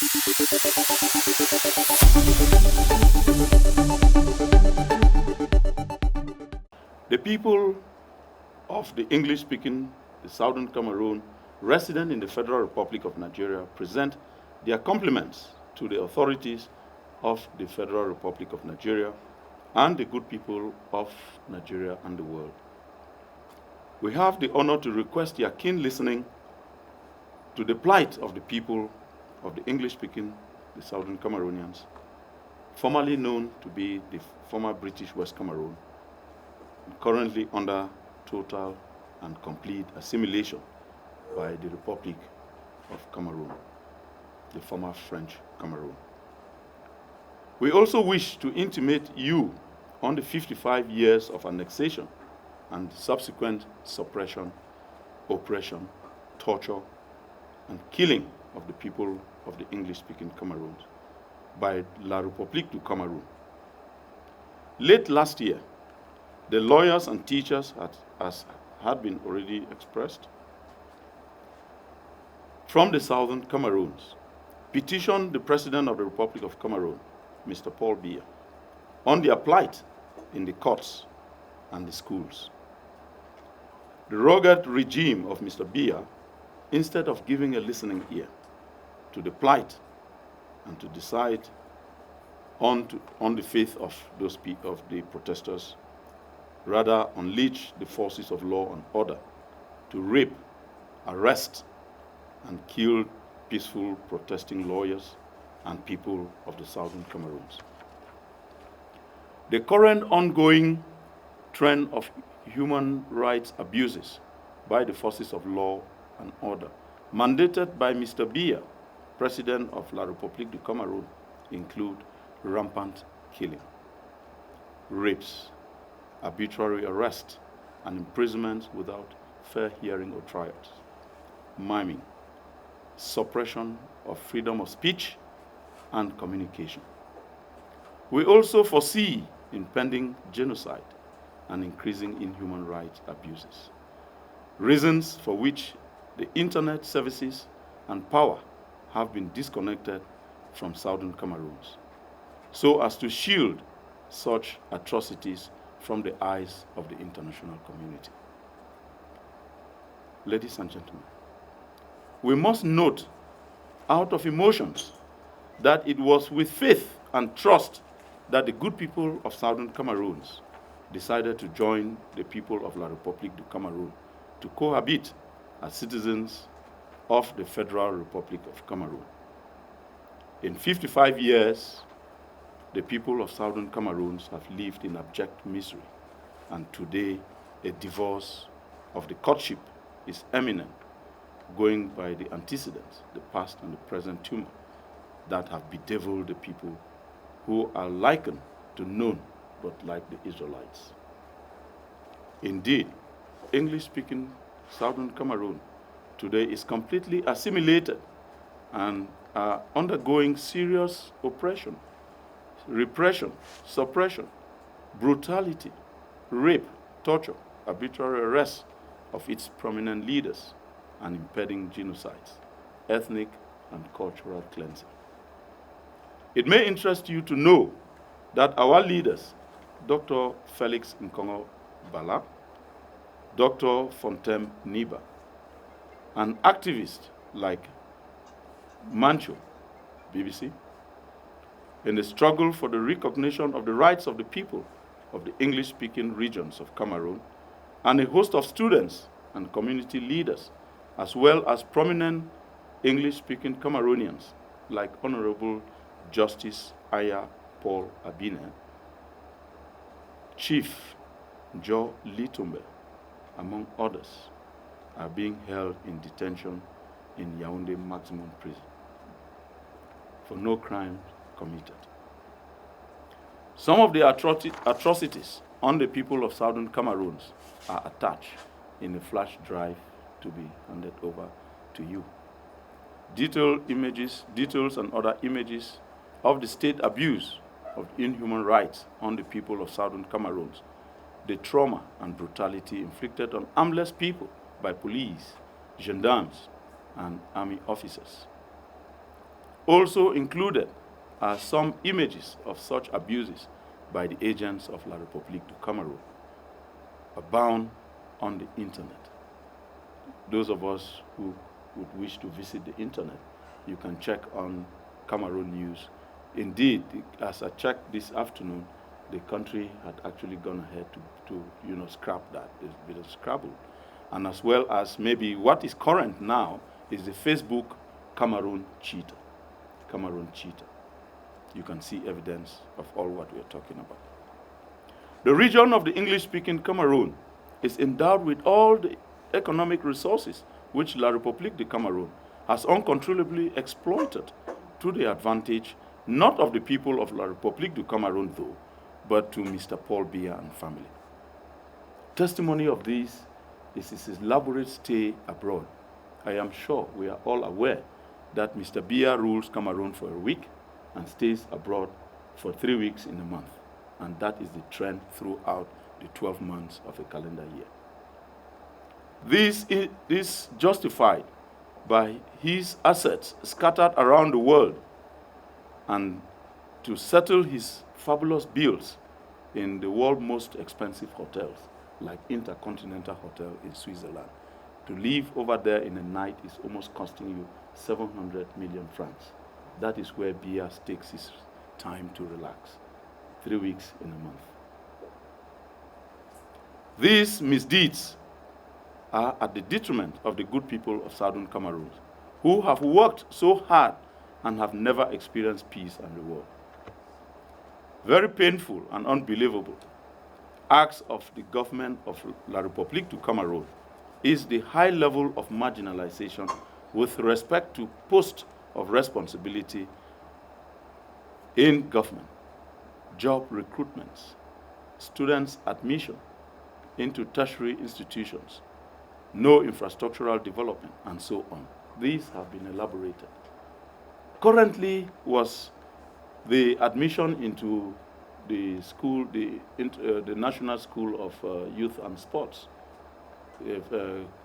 The people of the English-speaking, the Southern Cameroon, resident in the Federal Republic of Nigeria, present their compliments to the authorities of the Federal Republic of Nigeria and the good people of Nigeria and the world. We have the honor to request your keen listening to the plight of the people of the English-speaking, the Southern Cameroonians, formerly known to be the former British West Cameroon, currently under total and complete assimilation by the Republic of Cameroon, the former French Cameroon. We also wish to intimate you on the 55 years of annexation and subsequent suppression, oppression, torture, and killing of the people of the English-speaking Cameroons by La République du Cameroun. Late last year, the lawyers and teachers, as had been already expressed, from the Southern Cameroons, petitioned the President of the Republic of Cameroon, Mr. Paul Biya, on their plight in the courts and the schools. The rugged regime of Mr. Biya, instead of giving a listening ear to the plight and to decide on the faith of the protesters, rather unleash the forces of law and order to rape, arrest, and kill peaceful protesting lawyers and people of the Southern Cameroons. The current ongoing trend of human rights abuses by the forces of law and order, mandated by Mr. Biya, President of La République du Cameroun, include rampant killing, rapes, arbitrary arrest, and imprisonment without fair hearing or trials, miming, suppression of freedom of speech and communication. We also foresee impending genocide and increasing inhuman rights abuses, reasons for which the internet services and power have been disconnected from Southern Cameroons, so as to shield such atrocities from the eyes of the international community. Ladies and gentlemen, we must note out of emotions that it was with faith and trust that the good people of Southern Cameroons decided to join the people of La République du Cameroun to cohabit as citizens of the Federal Republic of Cameroon. In 55 years, the people of Southern Cameroons have lived in abject misery, and today a divorce of the courtship is imminent, going by the antecedents, the past and the present tumor that have bedeviled the people who are likened to none but like the Israelites. Indeed, English-speaking Southern Cameroon today is completely assimilated and are undergoing serious oppression, repression, suppression, brutality, rape, torture, arbitrary arrest of its prominent leaders, and impending genocides, ethnic and cultural cleansing. It may interest you to know that our leaders, Dr. Felix Nkongo Bala, Dr. Fontem Niba, and activists like Mancho, BBC, in the struggle for the recognition of the rights of the people of the English-speaking regions of Cameroon, and a host of students and community leaders, as well as prominent English-speaking Cameroonians like Honorable Justice Aya Paul Abine, Chief Joe Litumbe, among others, are being held in detention in Yaoundé Maximum Prison for no crime committed. Some of the atrocities on the people of Southern Cameroons are attached in a flash drive to be handed over to you. Details and other images of the state abuse of inhuman rights on the people of Southern Cameroons, the trauma and brutality inflicted on armless people by police, gendarmes, and army officers. Also included are some images of such abuses by the agents of La République du Cameroon, abound on the internet. Those of us who would wish to visit the internet, you can check on Cameroon News. Indeed, as I checked this afternoon, the country had actually gone ahead to scrap that. It's been scrabbled. And as well as maybe what is current now is the Facebook Cameroon cheetah. Cameroon cheetah. You can see evidence of all what we are talking about. The region of the English-speaking Cameroon is endowed with all the economic resources which La République du Cameroon has uncontrollably exploited to the advantage not of the people of La République du Cameroon though, but to Mr. Paul Biya and family. Testimony of this is his elaborate stay abroad. I am sure we are all aware that Mr. Biya rules Cameroon for a week and stays abroad for 3 weeks in a month. And that is the trend throughout the 12 months of a calendar year. This is justified by his assets scattered around the world and to settle his fabulous bills in the world's most expensive hotels, like Intercontinental Hotel in Switzerland. To live over there in a night is almost costing you 700 million francs. That is where Biya takes his time to relax. 3 weeks in a month. These misdeeds are at the detriment of the good people of Southern Cameroon, who have worked so hard and have never experienced peace and reward. Very painful and unbelievable acts of the government of La République du Cameroon is the high level of marginalization with respect to posts of responsibility in government, job recruitments, students' admission into tertiary institutions, no infrastructural development, and so on. These have been elaborated. Currently was the admission into the school, the National School of Youth and Sports,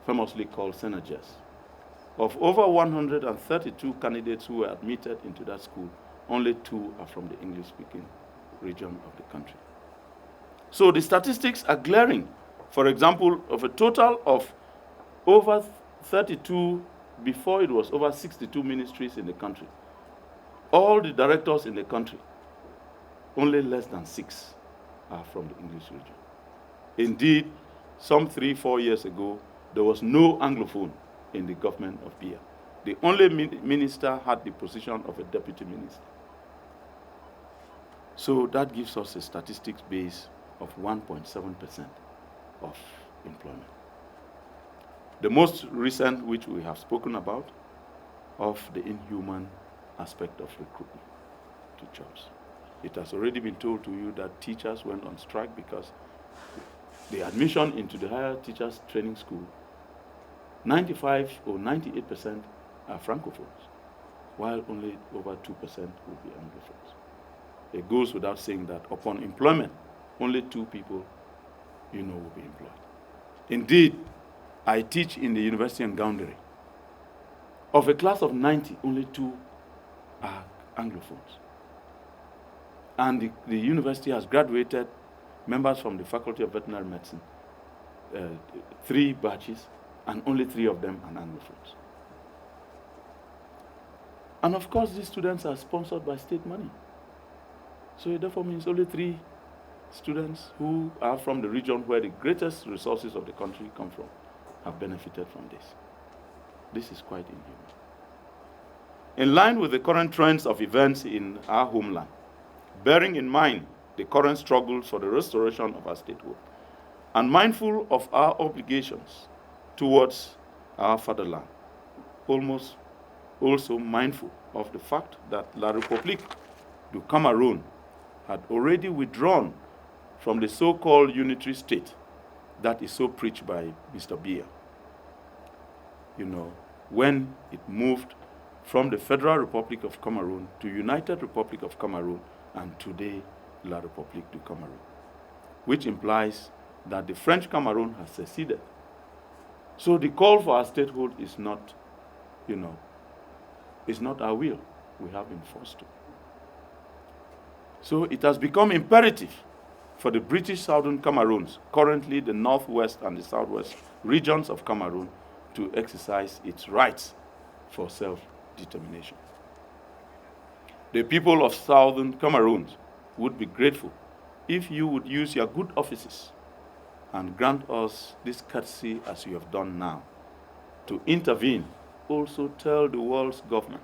famously called Senages. Of over 132 candidates who were admitted into that school, only 2 are from the English-speaking region of the country. So the statistics are glaring. For example, of a total of over 32, before it was over 62 ministries in the country, all the directors in the country, only less than 6 are from the English region. Indeed, some 3-4 years ago, there was no Anglophone in the government of Biya. The only minister had the position of a deputy minister. So that gives us a statistics base of 1.7% of employment. The most recent, which we have spoken about, of the inhuman aspect of recruitment to jobs. It has already been told to you that teachers went on strike because the admission into the higher teachers training school, 95 or 98% are francophones, while only over 2% will be anglophones. It goes without saying that upon employment, only 2 people will be employed. Indeed, I teach in the university in Gaundere. Of a class of 90, only 2 are anglophones. And the university has graduated members from the Faculty of Veterinary Medicine, 3 batches, and only 3 of them are anglophones. And of course, these students are sponsored by state money. So it therefore means only 3 students who are from the region where the greatest resources of the country come from have benefited from this. This is quite inhuman. In line with the current trends of events in our homeland, bearing in mind the current struggles for the restoration of our statehood, and mindful of our obligations towards our fatherland, almost also mindful of the fact that La République du Cameroon had already withdrawn from the so-called unitary state that is so preached by Mr. Biya. When it moved from the Federal Republic of Cameroon to United Republic of Cameroon, and today La République du Cameroon, which implies that the French Cameroon has seceded. So the call for our statehood is not, is not our will. we have been forced to. So it has become imperative for the British Southern Cameroons, currently the northwest and the southwest regions of Cameroon, to exercise its rights for self-determination. The people of Southern Cameroon would be grateful if you would use your good offices and grant us this courtesy as you have done now, to intervene. Also tell the world's government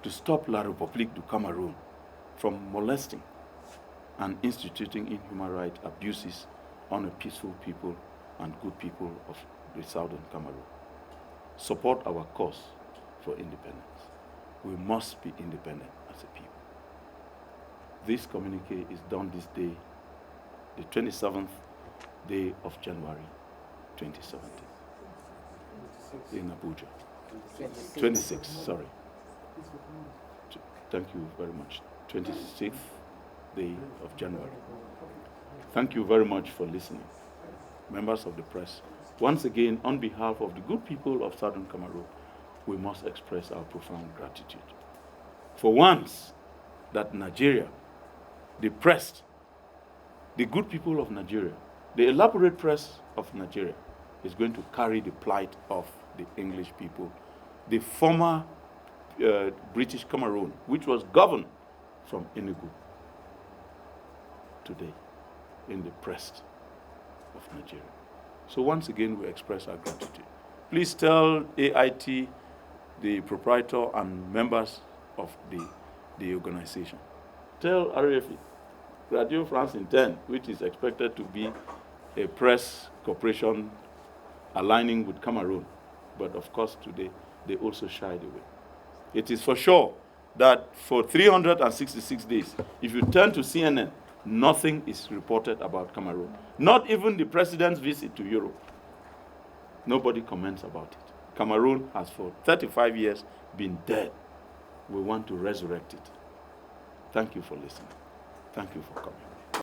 to stop La République du Cameroun from molesting and instituting inhuman rights abuses on a peaceful people and good people of the Southern Cameroon. Support our cause for independence. We must be independent as a people. This communique is done this day, the 27th day of January 2017, in Abuja. 26, sorry. Thank you very much. 26th day of January. Thank you very much for listening. Members of the press, once again, on behalf of the good people of Southern Cameroon, we must express our profound gratitude. For once that Nigeria, the press, the good people of Nigeria, the elaborate press of Nigeria is going to carry the plight of the English people, the former British Cameroon, which was governed from Enugu, today in the press of Nigeria. So once again, we express our gratitude. Please tell AIT, the proprietor and members of the organization. Tell RFE, Radio France Interne, which is expected to be a press corporation aligning with Cameroon, but of course today they also shied away. It is for sure that for 366 days, if you turn to CNN, nothing is reported about Cameroon. Not even the president's visit to Europe. Nobody comments about it. Cameroon has for 35 years been dead. We want to resurrect it. Thank you for listening. Thank you for coming.